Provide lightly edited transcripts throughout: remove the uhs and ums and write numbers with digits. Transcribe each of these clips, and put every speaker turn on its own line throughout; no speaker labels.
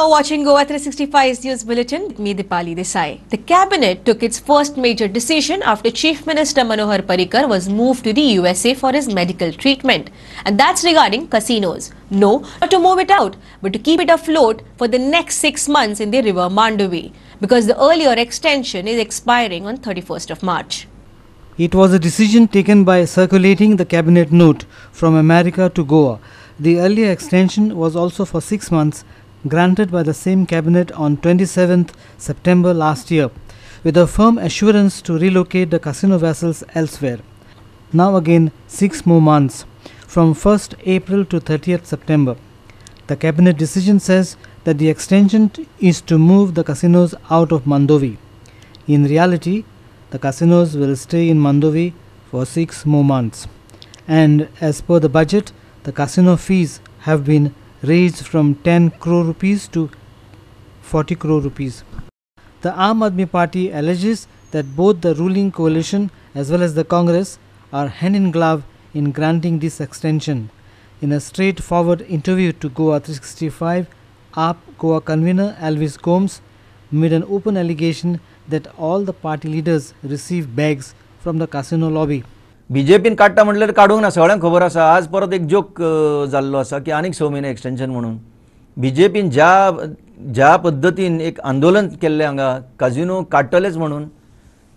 are watching Goa365's news bulletin with me, Dipali Desai. The cabinet took its first major decision after Chief Minister Manohar Parrikar was moved to the USA for his medical treatment. And that's regarding casinos. No, not to move it out, but to keep it afloat for the next 6 months in the river Mandovi, because the earlier extension is expiring on 31st of March.
It was a decision taken by circulating the cabinet note from America to Goa. The earlier extension was also for 6 months, granted by the same cabinet on 27th September last year, with a firm assurance to relocate the casino vessels elsewhere. Now again 6 more months, from 1st April to 30th September. The cabinet decision says that the extension is to move the casinos out of Mandovi. In reality, the casinos will stay in Mandovi for 6 more months. And as per the budget, the casino fees have been raised from 10 crore rupees to 40 crore rupees. The Aam Aadmi Party alleges that both the ruling coalition as well as the Congress are hand in glove in granting this extension. In a straightforward interview to Goa365, AAP Goa convener Alvis Gomes made an open allegation that all the party leaders receive bags from the casino lobby.
बीजेपीन काढता म्हटल्यार काढूंक ना, सगळ्यांक खबर आसा. आज परत एक joke जाल्लो आसा की आनीक 6 म्हयने एक्सटेंशन म्हणून. बीजेपीन ज्या पद्धतीन एक आंदोलन केल्ले हांगा काजिनो काडटलेच म्हणून,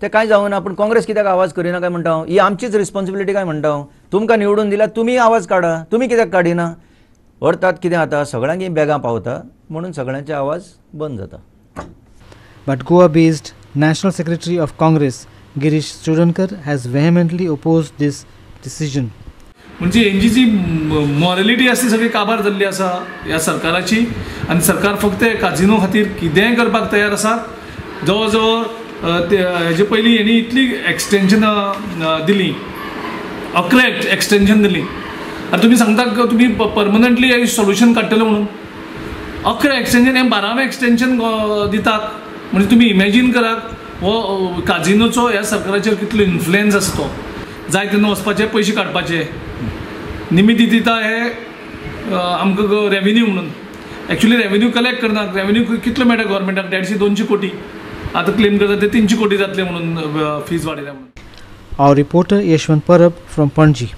ते काय जावना. आपण काँग्रेस कित्याक आवाज करिना काय म्हणटा हांव. ही आमचीच रिस्पॉन्सिबिलिटी काय म्हणटा हांव. तुमकां निवडून दिल्यार तुमी आवाज काडा, तुमी कित्याक काडिना. अर्थात कितें जाता, सगळ्यांक ही बॅगां पावता म्हणून सगळ्यांचे आवाज बंद जाता.
But Goa-based National Secretary of Congress Girish Chodankar has vehemently opposed this decision.
म्हणजे यांची जी मॉरॅलिटी आसा ती सगळी काबार जाल्ली आसा ह्या सरकाराची, आनी सरकार फक्त काजिनो खातीर कितेंय करपाक तयार आसा. जवळ जवळ हेजे पयलीं हेणी इतली एक्सटेंशन दिली, 11 एक्सटेंशन दिली, आनी तुमी सांगता तुमी परमनंटली हे सोल्युशन काडटले म्हणून. 11 एक्सटेंशन हे 12वें एक्सटेंशन दितात. म्हणजे तुमी इमॅजीन करात हो काजिनोचो ह्या सरकाराचेर कितलो इन्फ्लुएन्स आसा तो. जाय तेन्ना वचपाचे, पयशे काडपाचे. निमिती दिता हे आमकां रेव्हेन्यू म्हणून. एक्चुअली रेव्हेन्यू कलेक्ट करनात. रेव्हेन्यू कितलो मेळटा गव्हर्मेंटाक? 150-200 कोटी. आतां क्लेम करता ते 300 कोटी जातले म्हणून फीज वाडयल्या म्हणून.
Our reporter Yashwant Parab from Panji.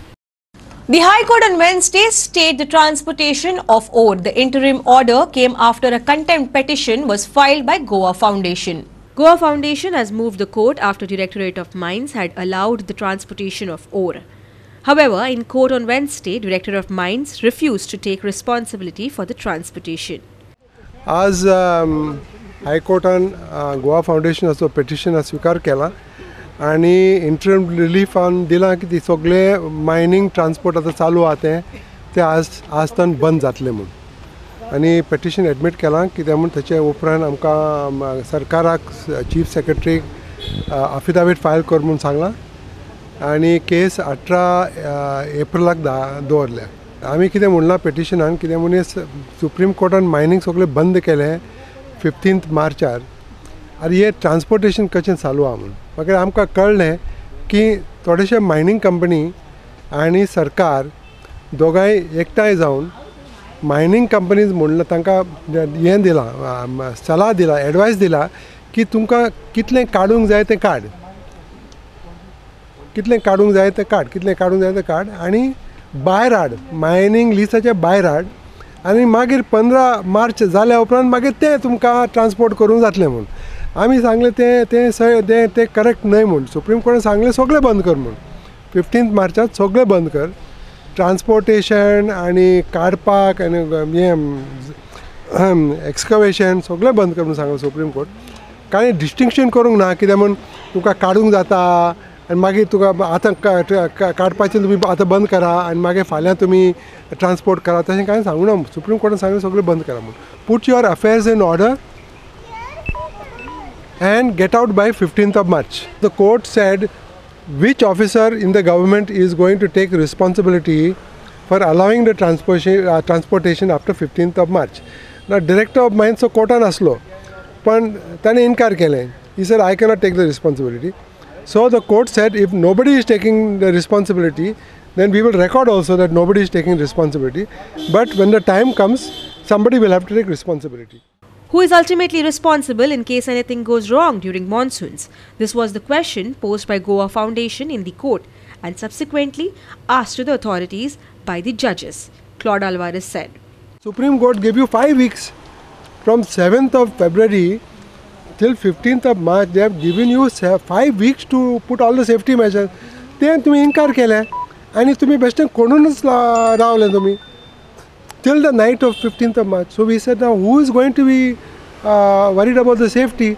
The High Court on Wednesday stayed the transportation of ore. The interim order came after a contempt petition was filed by Goa Foundation. Goa Foundation has moved the court after Directorate of Mines had allowed the transportation of ore. However, in court on Wednesday, Director of Mines refused to take responsibility for the transportation.
आज High Court on Goa Foundation असो petition स्वीकार केला आणि interim relief दिला की ती सगळे mining transport आता चालू आहा ते आज तन बंद जातले म्हणून. आणि पेटिशन एडमिट केला कित्याक म्हूण ताचे उपरांत आमकां सरकाराक चीफ सेक्रेटरीक अफिडावीट फायल कर म्हणून सांगलां आनी केस 18 एप्रिलाक दवरल्या. आमी कितें म्हणलां पेटिशनान, कितें म्हणून सुप्रीम कोर्टान मायनींग सगळे बंद केले 15th मार्चार. आनी हे ट्रान्सपोर्टेशन कशें चालू आहा म्हणून मागीर आमकां कळ्ळें की थोडेशे मायनींग कंपनी आनी सरकार दोगांय एकठांय जावन मायनींग कंपनीज म्हणलं तांकां हें दिलां, सलाह दिला, एडवायस दिला की तुमकां कितलें काडूंक जाय तें काड, कितलें काडूंक जाय तें काड, कितलें काडूंक जाय तें काड आनी भायर हाड, मायनींग लिस्टाचे भायर हाड आनी मागीर 15 मार्च जाल्या उपरांत मागीर तें तुमकां ट्रान्सपोर्ट करूंक जातलें म्हणून. आमी सांगलें तें करेक्ट न्हय म्हणून. सुप्रीम कोर्टान सांगलें सगळें बंद कर म्हणून. 15th मार्चाक सगळें बंद कर. ट्रान्सपोर्टेशन आनी काडपाक आनी हें एक्सकवेशन सगळें बंद कर म्हणून सांगलें सुप्रीम कोर्ट. कांय डिस्टिंक्शन करूंक ना, कित्याक म्हूण तुका काडूंक जाता आनी मागीर तुका आतां काडपाचें तुमी आतां बंद करा आनी मागीर फाल्यां तुमी ट्रान्सपोर्ट करा, तशें कांय सांगूं ना. सुप्रीम कोर्टान सांगलें सगळें बंद करा म्हणून. Put your affairs in order and get out by 15th of March. The court said which officer in the government is going to take responsibility for allowing the transportation after 15th of March. Now Director of Mines so courtan aslo, पण ताणे इन्कार केलें. He said I cannot take the responsibility. So the court said if nobody is taking the responsibility, then we will record also that nobody is taking responsibility. But when the time comes, somebody will have to take responsibility.
Who is ultimately responsible in case anything goes wrong during monsoons? This was the question posed by Goa Foundation in the court and subsequently asked to the authorities by the judges. Claude Alvarez said.
Supreme Court gave you 5 weeks. From 7th of February till 15th of March, they have given you 5 weeks to put all the safety measures. Then तुम्ही इन्कार केले आणि तुम्ही बेश्टें कोणूनच रावले तुम्ही till the night of 15th of March. So we said, now who is going to be worried about the safety?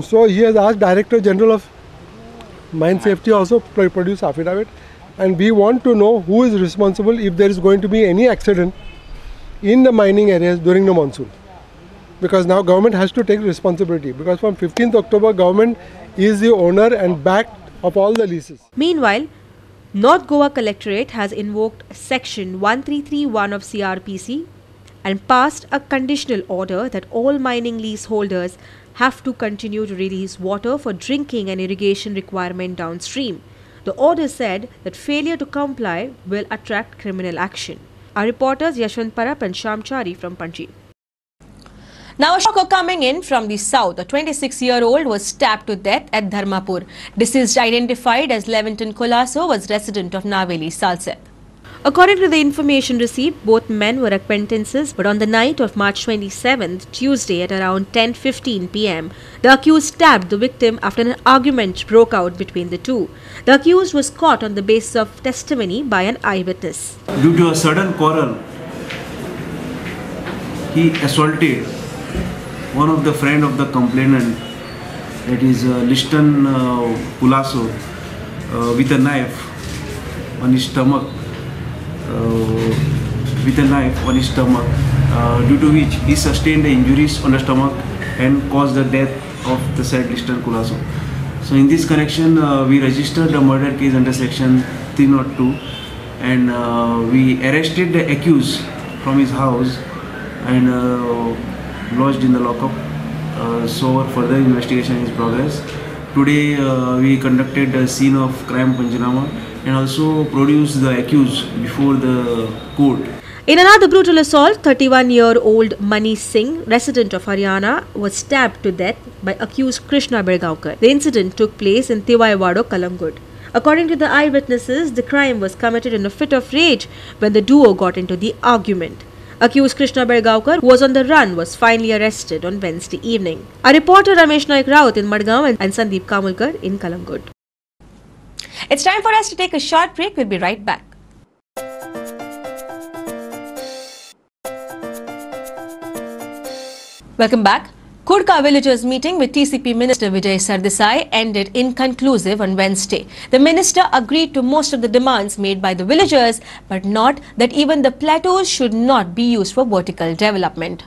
So he has asked Director General of Mine Safety also to produce affidavit, and we want to know who is responsible if there is going to be any accident in the mining areas during the monsoon. Because now government has to take responsibility, because from 15th October government is the owner and back of all the leases.
Meanwhile, North Goa Collectorate has invoked Section 1331 of CRPC and passed a conditional order that all mining leaseholders have to continue to release water for drinking and irrigation requirement downstream. The order said that failure to comply will attract criminal action. Our reporters Yashwant Parab and Shamchari from Panji.
Now a shocker coming in from the south. A 26-year-old was stabbed to death at Dharmapur. Deceased, identified as Leventon Colasso, was resident of Naveli, Salsett.
According to the information received, both men were acquaintances, but on the night of March 27th, Tuesday at around 10:15 p.m., the accused stabbed the victim after an argument broke out between the two. The accused was caught on the basis of testimony by an eyewitness.
Due to a sudden quarrel, he assaulted one of the friend of the complainant, that is Liston Colasso, with a knife on his stomach. Due to which he sustained injuries on the stomach and caused the death of the said Liston Colasso. So in this connection, we registered a murder case under section 302 and we arrested the accused from his house and lodged in the lockup. So further investigation is progress. Today we conducted a scene of crime Panjanama and also produced the accused before the court.
In another brutal assault, 31-year-old Mani Singh, resident of Haryana, was stabbed to death by accused Krishna Belgaonkar. The incident took place in Tivaivado, Kalangud. According to the eyewitnesses, the crime was committed in a fit of rage when the duo got into the argument. Accused Krishna Belgaonkar, who was on the run, was finally arrested on Wednesday evening. Our reporter Ramesh Naik Raut in Madgaon and Sandeep Kamulkar in Kalangud.
It's time for us to take a short break. We'll be right back. Welcome back. Kurca villagers meeting with TCP Minister Vijay Sardesai ended inconclusive on Wednesday. The minister agreed to most of the demands made by the villagers, but not that even the plateaus should not be used for vertical development.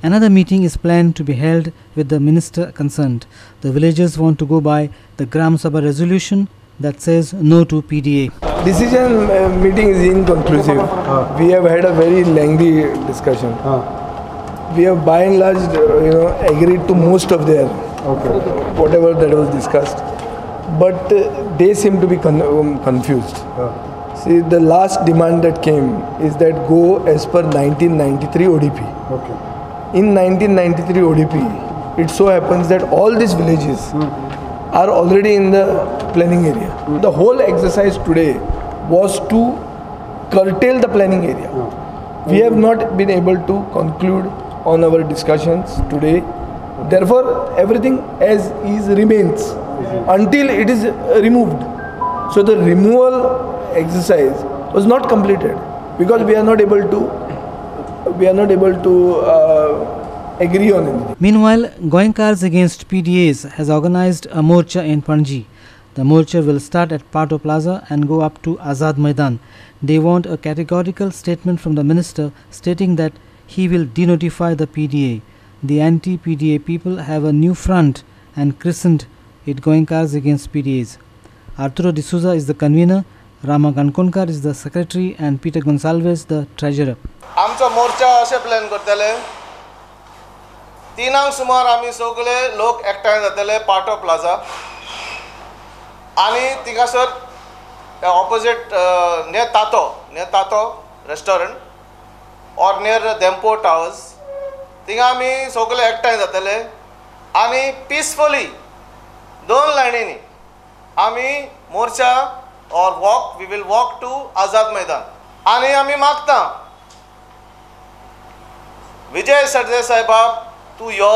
Another meeting is planned to be held with the minister concerned. The villagers want to go by the Gram Sabha resolution that says no to PDA.
Decision meeting is inconclusive. We have had a very lengthy discussion. We have by and large, agreed to most of their whatever that was discussed. But they seem to be confused. See, the last demand that came is that go as per 1993 ODP. In 1993 ODP, it so happens that all these villages are already in the planning area. The whole exercise today was to curtail the planning area. We have not been able to conclude on our discussions today. Therefore, everything as is remains until it is removed. So the removal exercise was not completed because we are not able to agree on anything.
Meanwhile, Goenkars Against PDAs has organized a morcha in Panji. The morcha will start at Pato Plaza and go up to Azad Maidan. They want a categorical statement from the minister stating that he will denotify the PDA. The anti-PDA people have a new front and christened it Goenkars Against PDAs. Arturo D'Souza is the convener, Rama Gankonkar is the secretary and Peter Gonsalves the treasurer.
आमचो मोर्चा अशें plan करतले 3 सुमार आमी सगळे लोक एकठांय जातले पाटो प्लाझा आनी थिंगासर ऑपोजिट नेर तातो restaurant or near Dempo Towers थिंगा आमी सगळे एकठांय जातले आनी पिसफुली 2 लायनींनी आमी मोर्चा और walk we will walk to Azad Maidan आनी आमी मागता विजय सरदेसायबाब तूं यो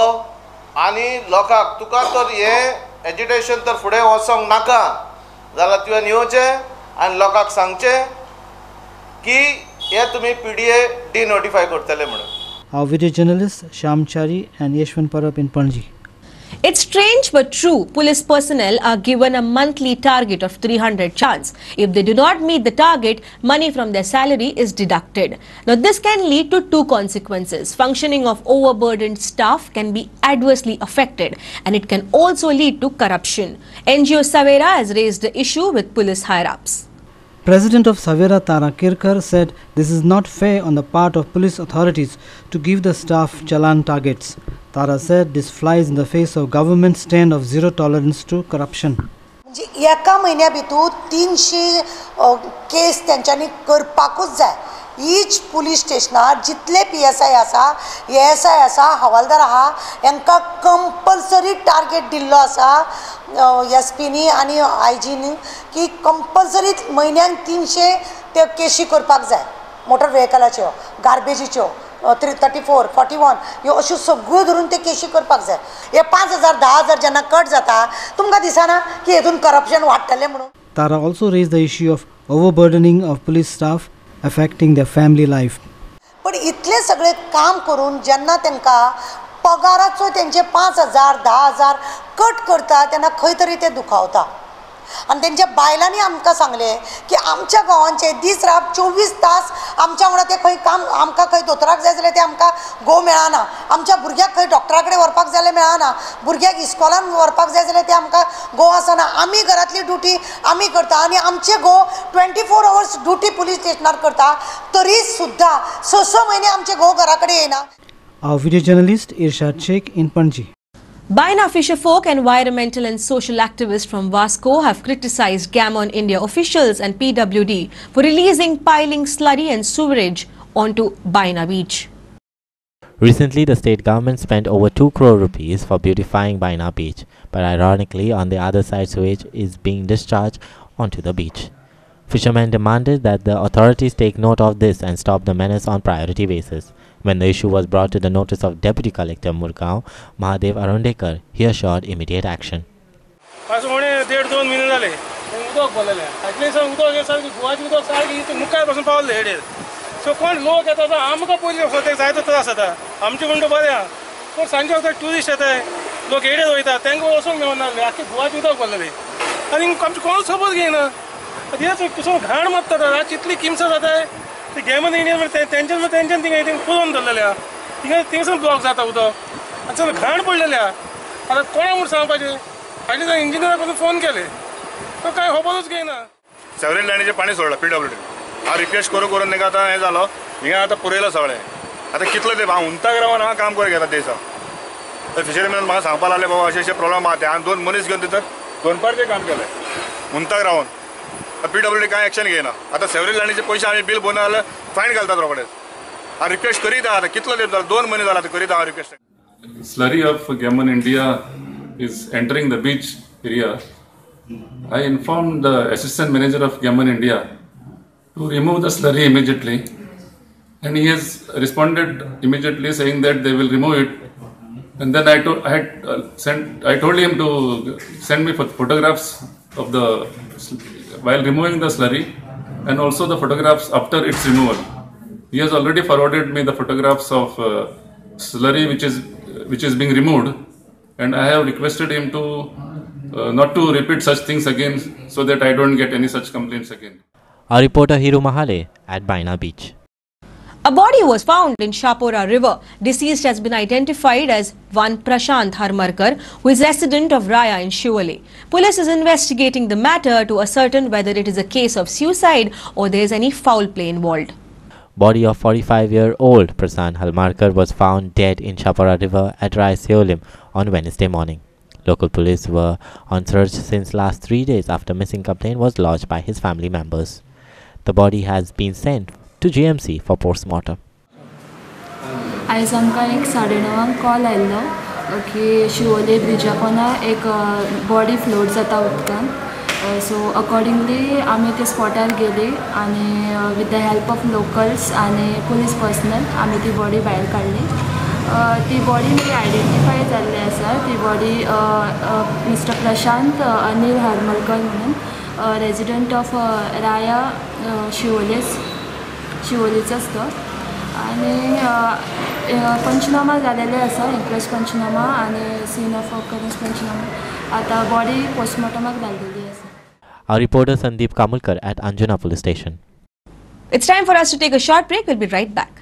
आनी लोकांक तुका तर हें एजिटेशन तर फुडें वचोंक नाका जाल्यार तुवें येवचें आनी लोकांक सांगचें की हे तुमी PDA डिनोटिफाय करतले म्हणून.
Our video journalists Shyam Chari and Yeshwan Parab in Panji.
It's strange but true. Police personnel are given a monthly target of 300 chans. If they do not meet the target, money from their salary is deducted. Now this can lead to 2 consequences. Functioning of overburdened staff can be adversely affected and it can also lead to corruption. NGO Savera has raised the issue with police higher-ups.
President of Savera Tara Kirkar said this is not fair on the part of police authorities to give the staff chalan targets. Tara said this flies in the face of government's stand of zero tolerance to corruption.
एका महिन्या भितर 300 case त्यांच्यानी करपाकूच जाय. Each police स्टेशनार जितले PSI आसा ASI आसा हवालदार आहा यांका कंपल्सरी टार्गेट दिल्लो आसा SPनी आणि IGनी की कंपल्सरी म्हयन्याक 300 ते केसी करपाक जाय. मोटर व्हेकलाच्यो गार्बेजीच्यो 34, 41 ह्यो अश्यो सगळ्यो धरून ते केशी करपाक जाय. हे 5000 10,000 जेन्ना कट जाता तुमकां दिसना की हेतून करप्शन वाडटलें म्हणून.
Tara also raised the issue of overburdening of police staff affecting their family life.
पण इतले सगळे काम करून जेन्ना तांकां पगाराचो त्यांचे 5000 10,000 कट करता तेन्ना खंय तरी ते दुखावता. आणि त्यांच्या बायलांनी आमकां सांगले की आमच्या गांवांचे दीस रात 24 तास आमच्या वांगडा ते खंय काम आमकां खंय दोतोराक जाय जाल्यार ते आमकां गो मेळना. आमच्या भुरग्याक खंय डॉक्टरा कडेन व्हरपाक जाल्यार मेळना. भुरग्याक इस्कॉलान व्हरपाक जाय जाल्यार ते आमकां गो आसना. आमी घरातली ड्युटी आमी करता आनी आमचे गो 24 आवर्स ड्युटी पुलीस स्टेशनार करता तरी सुद्धा 6 म्हयने आमचे गो घरा कडेन येना.
Our video journalist Irshad Sheikh in Panji.
Bena fisherfolk, environmental and social activists from Vasco have criticized Gammon India officials and PWD for releasing piling slurry and sewerage onto Bena beach.
Recently, the state government spent over 2 crore rupees for beautifying Bena beach, but ironically, on the other side, sewage is being discharged onto the beach. Fishermen demanded that the authorities take note of this and stop the menace on priority basis. When the issue was brought to the notice of Deputy Collector Murgaon, Mahadev Arundekar, he assured immediate action.
असं म्हणे 1.5-2 महिने झाले उदक बोलले at least उदक हे सारखी गुवाची उदक सारखी मुखार पासून पावले हेडेर सो कोण लोक येता आमकां पयलीं वचता जायतो त्रास जाता आमचे म्हणटा बरें आहा पूण सांजे वखदां ट्युरिस्ट येताय लोक हेडेर वयता तांकां वचूंक मेळनासलें आख्खी गुवाची उदक बोललें आनी आमचे कोणूच सबूत घेयना हेच कसो घाण मारता रात इतली किमसा जाताय ते गेमन इंडियन तेंच्यान थिंगा पुरोवन धरलेल्या थिंगसून ब्लॉक जाता उदक आनी सगळें घाण पडलेल्या आतां कोणा म्हूण सांगपाचें फाटल्या इंजिनियरा पासून फोन केले तो काय खबरच घेयना.
सेवरीन लायनीचें पाणी सोडलां PWD हांव रिक्वेस्ट करून करून ताका आतां हें जालो हिंगा आतां पुरयलो सगळें आतां कितलो तें हांव उंताक रावन हांव काम करून घेता ते दिसा तर फिशरीमॅन म्हाका सांगपाक लागले बाबा अशें प्रॉब्लम आहा ते हांवें 2 मनीस घेवन तितर 2 पार्टी काम केलें उंताक रावन PWD कांय एक्शन घेयना. आतां सेवरीन लायनीचे पयशे आमी बील भरना जाल्यार फायन घालतात रोखडेच. हांव रिक्वेस्ट करीत आहा आतां कितलो तेंप जालो 2 म्हयने जाला करीत आहा request.
Slurry of Gammon India is entering the beach area. I informed the assistant manager of Gammon India to remove the slurry immediately, and he has responded immediately saying that they will remove it. And then I told him to send me photographs of the while removing the slurry and also the photographs after its removal. He has already forwarded me the photographs of slurry which is being removed, and I have requested him to not to repeat such things again so that I don't get any such complaints again.
Our reporter Hiru Mahale at Bena beach.
A body was found in Chapora river. Deceased has been identified as one Prashant Harmarkar, who is resident of Raya in Shivale. Police is investigating the matter to ascertain whether it is a case of suicide or there is any foul play involved.
Body of 45-year-old Prashant Harmarkar was found dead in Chapora river at Raya Seolim on Wednesday morning. Local police were on search since last 3 days after missing complaint was lodged by his family members. The body has been sent to GMC for post-mortem.
आयज आमकां एक 9:30 call आयिल्लो की Siolim Brezza पोंदा एक body float जाता उदकान. So accordingly आमी ते स्पॉटार गेली आनी with the help of locals आनी पुलीस पर्सनल आमी ती बॉडी भायर काडली. ती बॉडी मागीर आयडेंटिफाय जाल्ली आसा. ती बॉडी मिस्टर प्रशांत अनिल हरमलकर म्हणून रेजिडेंट ऑफ राया शिवोलेचोच तो. आनी पंचनामा जालेले आसा, इंक्वेस्ट पंचनामा आनी सीन ऑफ ऑकरन्स पंचनामा. आतां बॉडी पोस्टमॉर्टमाक धाडलेली आसा.
Our reporter Sandeep Kamulkar at Anjuna Police Station.
It's time for us to take a short break. We'll be right back.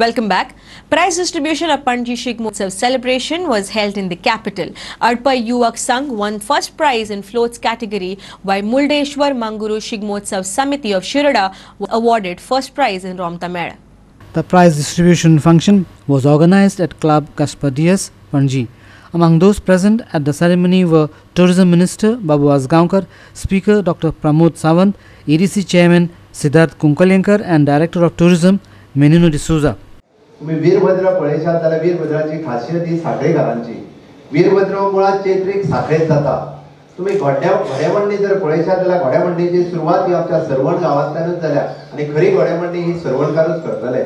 Welcome back. Prize distribution of Panji Shigmotsav celebration was held in the capital. Arpa Yuvak Sangh won first prize in floats category, while Muldeshwar Manguru Shigmotsav Samiti of Shirada was awarded first prize in Romta Mela.
The prize distribution function was organized at Club Kaspadias, Panji. Among those present at the ceremony were Tourism Minister Babu Asgaonkar, Speaker Dr. Pramod Sawant, EDC Chairman Siddharth Kunkalyankar and Director of Tourism Menino D'Souza.
तुम्ही वीरभद्र पळयशात जाल्यार वीरभद्राची खासियत ही साखळेकारांची. वीरभद्र मुळात चैत्रीक साखळेत जाता. तुम्ही घोड्यामंडी जर पळयशात जाल्यार घोड्यामंडीची सुरवात ही आमच्या सरवण गांवांतल्यानूच जाल्या आनी खरी घोड्यामंडी ही सरवणकारूच करतले.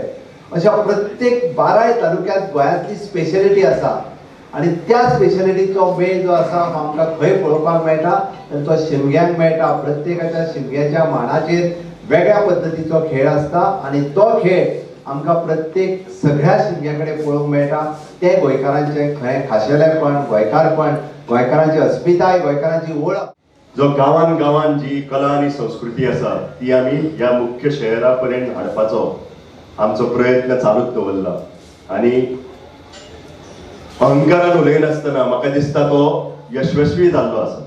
अशा प्रत्येक 12 तालुक्यात गोंयांतली स्पेशलिटी आसा आनी त्या स्पेशलिटीचो मेळ जो आसा आमकां खंय पळोवपाक मेळटा तर तो शिमग्यांक मेळटा. प्रत्येकाच्या शिमग्याच्या मांडाचेर वेगळ्या पद्धतीचो खेळ आसता आनी तो खेळ आमकां प्रत्येक सगळ्या शिमग्याकडे पळोवंक मेळटा. ते गोंयकारांचे खंय खाशेलेपण, गोंयकारपण, गोंयकारांची अस्मिताय, गोंयकारांची वळख.
जो गांवान गांवान जी कला आनी संस्कृती आसा ती आमी ह्या मुख्य शहरा पर्यंत हाडपाचो आमचो प्रयत्न चालूच दवरला. आनी अहंकारान उलयनासतना म्हाका दिसता तो यशस्वी जाल्लो आसा.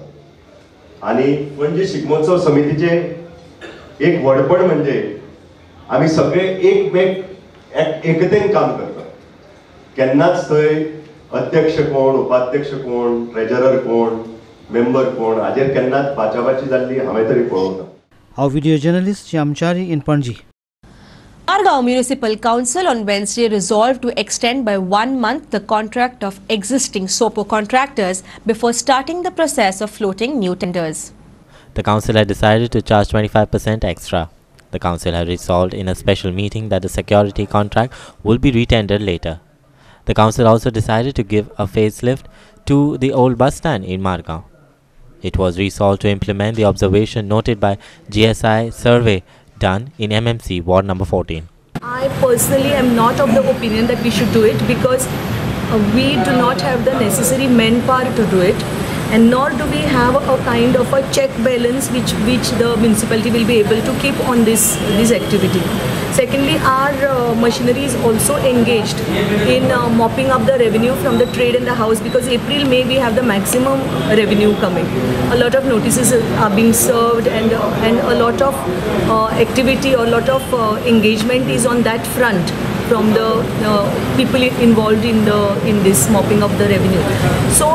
आनी पणजी शिगमोत्सव समितीचे एक व्हडपण म्हणजे आमी सगळे एकतेन काम करता. केन्नाच थंय अध्यक्ष कोण, उपाध्यक्ष कोण, ट्रेजरर कोण, मेंबर कोण हाजेर केन्नाच बाचाबाची जाल्ली हांवें तरी पळोवना.
Our video journalist Shyamchari in Panji.
Margao Municipal Council on Wednesday resolved to extend by 1 month the contract of existing SOPO contractors before starting the process of floating new tenders.
The council had decided to charge 25% extra. The council had resolved in a special meeting that the security contract will be retendered later. The council also decided to give a facelift to the old bus stand in Margao. It was resolved to implement the observation noted by GSI survey done in MMC Ward number 14.
I personally am not of the opinion that we should do it because we do not have the necessary manpower to do it, and nor do we have a kind of a check balance which the municipality will be able to keep on this activity. Secondly, our machinery is also engaged in mopping up the revenue from the trade and the house, because April, May we have the maximum revenue coming. A lot of notices are being served and a lot of activity or lot of engagement is on that front from the people involved in this mopping of the revenue. So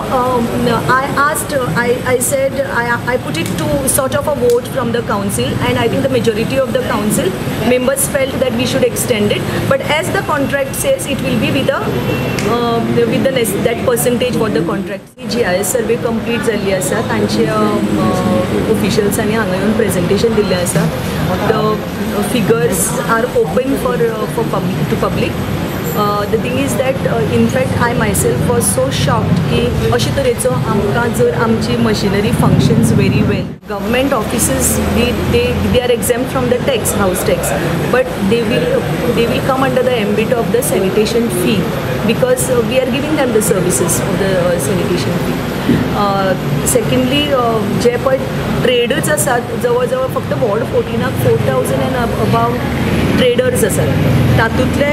I put it to sort of a vote from the council, and I think the majority of the council members felt that we should extend it. But as the contract says, it will be with that percentage what the contract. GIS survey complete जाल्ली आसा. तांचे officialsनी हांगा येवन presentation दिल्लें आसा. The figures are open for public. The thing is that in fact I myself was so shocked की अशे तरेचो आमकां जर आमची machinery functions very well. Government offices they are exempt from the tax, house tax, but they will come under the ambit of the sanitation fee because we are giving them the services of the sanitation fee. Secondly, जे पळय traders आसात जवळ जवळ फक्त ward 14 4,000 and above traders आसात. तातूंतले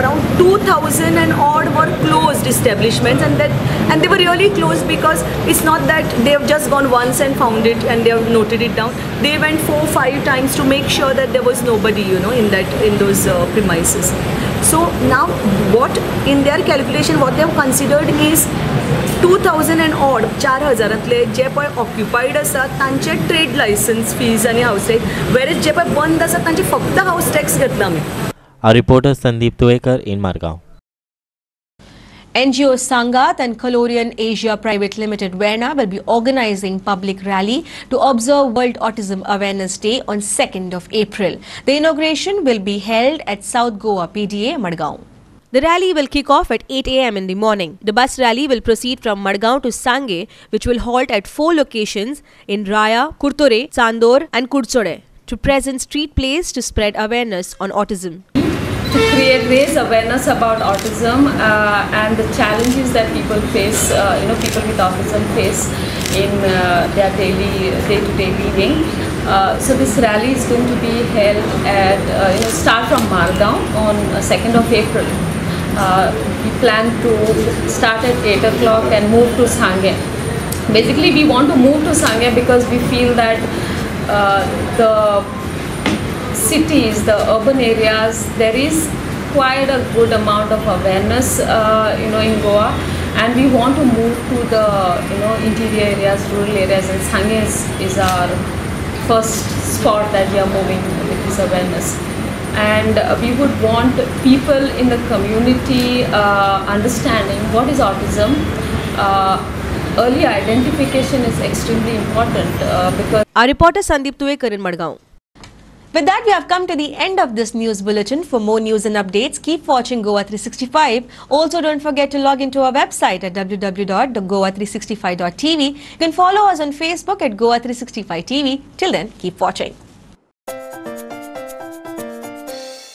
around 2,000 and odd were closed establishments, and they were really closed because it's not that they have just gone once and found it and they have noted it down. They went 4-5 times to make sure that there was nobody, in those premises. So now what in their calculation what they have considered is 2000 and odd 4000 जे पळय ऑक्युपायड आसा तांचे trade licence fees आनी house tax, वेरेज जे पळय बंद आसा तांचे फक्त house tax घेतला आमी.
Our reporter Sandeep Tuekar in Margao.
NGO Sangat and Colorian Asia Private Limited Bena will be organizing public rally to observe World Autism Awareness Day on 2nd of April. The inauguration will be held at South Goa PDA, Madgaon.
The rally will kick off at 8 a.m. in the morning. The bus rally will proceed from Madgaon to Sange, which will halt at 4 locations in Raya, Kurtore, Chandor and Kurchode to present street plays to spread awareness on autism.
To raise awareness about autism and the challenges that people face, people with autism face in their day-to-day living. So this rally is going to be held at, start from Margao on 2nd of April. We plan to start at 8 o'clock and move to Sange. Basically, we want to move to Sange because we feel that the cities, the urban areas, there is quite a good amount of awareness, in Goa, and we want to move to the, interior areas, rural areas, and Sange is our first spot that we are moving with this awareness. And we would want people in the community understanding what is autism. Early identification is extremely important because.
Our reporter Sandeep Tuekar in Madgaon.
With that, we have come to the end of this news bulletin. For more news and updates, keep watching Goa365. Also, don't forget to log into our website at www.goa365.tv. You can follow us on Facebook at Goa365 TV. Till then, keep watching.